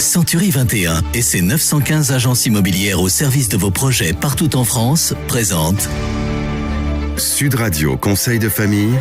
Century 21 et ses 915 agences immobilières au service de vos projets partout en France présentent Sud Radio Conseil de famille.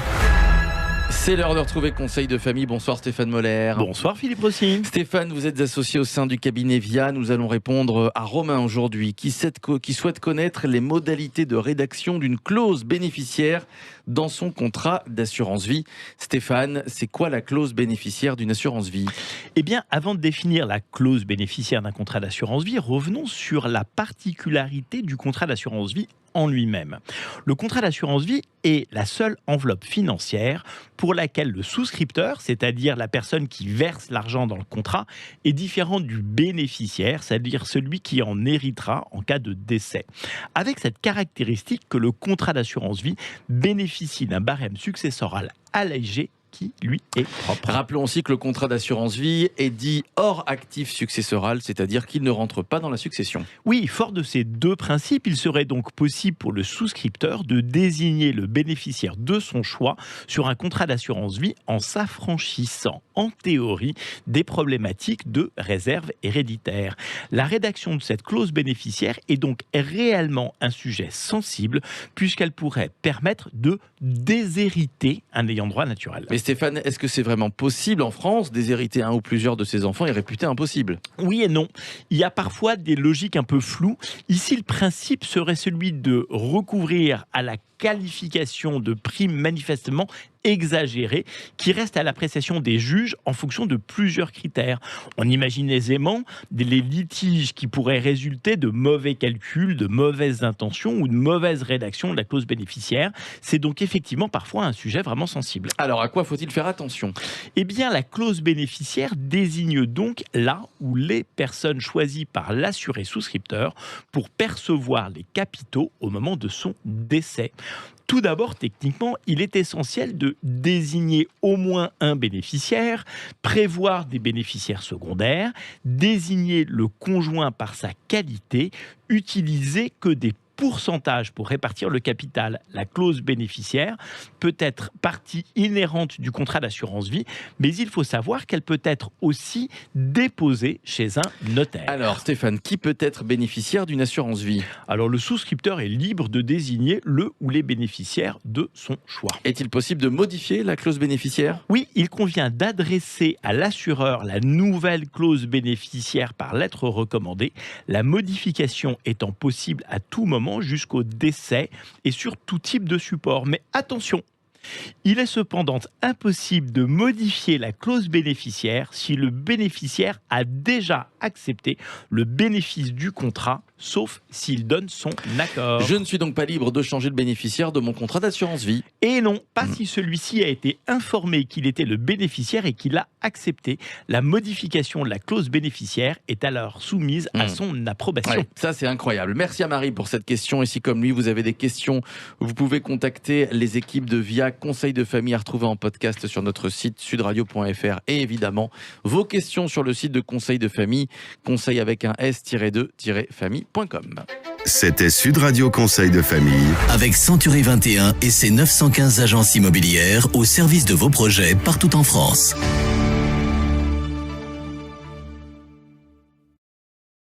C'est l'heure de retrouver Conseil de famille. Bonsoir Stéphane Moller. Bonsoir Philippe Rossi. Stéphane, vous êtes associé au sein du cabinet VIA. Nous allons répondre à Romain aujourd'hui qui souhaite connaître les modalités de rédaction d'une clause bénéficiaire dans son contrat d'assurance vie. Stéphane, c'est quoi la clause bénéficiaire d'une assurance vie ? Eh bien, avant de définir la clause bénéficiaire d'un contrat d'assurance vie, revenons sur la particularité du contrat d'assurance vie en lui-même. Le contrat d'assurance vie est la seule enveloppe financière pour laquelle le souscripteur, c'est-à-dire la personne qui verse l'argent dans le contrat, est différent du bénéficiaire, c'est-à-dire celui qui en héritera en cas de décès. Avec cette caractéristique que le contrat d'assurance vie bénéficie d'un barème successoral allégé qui lui est propre. Rappelons aussi que le contrat d'assurance vie est dit hors actif successoral, c'est-à-dire qu'il ne rentre pas dans la succession. Oui, fort de ces deux principes, il serait donc possible pour le souscripteur de désigner le bénéficiaire de son choix sur un contrat d'assurance vie en s'affranchissant, en théorie, des problématiques de réserve héréditaire. La rédaction de cette clause bénéficiaire est donc réellement un sujet sensible puisqu'elle pourrait permettre de déshériter un ayant droit naturel. Mais Stéphane, est-ce que c'est vraiment possible en France déshériter un ou plusieurs de ses enfants est réputé impossible ? Oui et non. Il y a parfois des logiques un peu floues. Ici, le principe serait celui de recouvrir à la qualification de prime manifestement exagérée qui reste à l'appréciation des juges en fonction de plusieurs critères. On imagine aisément les litiges qui pourraient résulter de mauvais calculs, de mauvaises intentions ou de mauvaise rédaction de la clause bénéficiaire. C'est donc effectivement parfois un sujet vraiment sensible. Alors à quoi faut-il faire attention ? Eh bien, la clause bénéficiaire désigne donc là où les personnes choisies par l'assuré souscripteur pour percevoir les capitaux au moment de son décès. Tout d'abord, techniquement, il est essentiel de désigner au moins un bénéficiaire, prévoir des bénéficiaires secondaires, désigner le conjoint par sa qualité, utiliser que des pourcentage pour répartir le capital. La clause bénéficiaire peut être partie inhérente du contrat d'assurance vie, mais il faut savoir qu'elle peut être aussi déposée chez un notaire. Alors Stéphane, qui peut être bénéficiaire d'une assurance vie ? Alors le souscripteur est libre de désigner le ou les bénéficiaires de son choix. Est-il possible de modifier la clause bénéficiaire ? Oui, il convient d'adresser à l'assureur la nouvelle clause bénéficiaire par lettre recommandée, la modification étant possible à tout moment jusqu'au décès et sur tout type de support. Mais attention, il est cependant impossible de modifier la clause bénéficiaire si le bénéficiaire a déjà accepté le bénéfice du contrat, sauf s'il donne son accord. Je ne suis donc pas libre de changer le bénéficiaire de mon contrat d'assurance vie. Et non, pas si celui-ci a été informé qu'il était le bénéficiaire et qu'il a accepté. La modification de la clause bénéficiaire est alors soumise à son approbation. Ouais, ça c'est incroyable. Merci à Marie pour cette question. Et si comme lui vous avez des questions, vous pouvez contacter les équipes de VIA Conseil de famille à retrouver en podcast sur notre site sudradio.fr et évidemment vos questions sur le site de Conseil de famille, conseil avec un s-2-famille.com. C'était Sud Radio Conseil de famille. avec Century 21 et ses 915 agences immobilières au service de vos projets partout en France.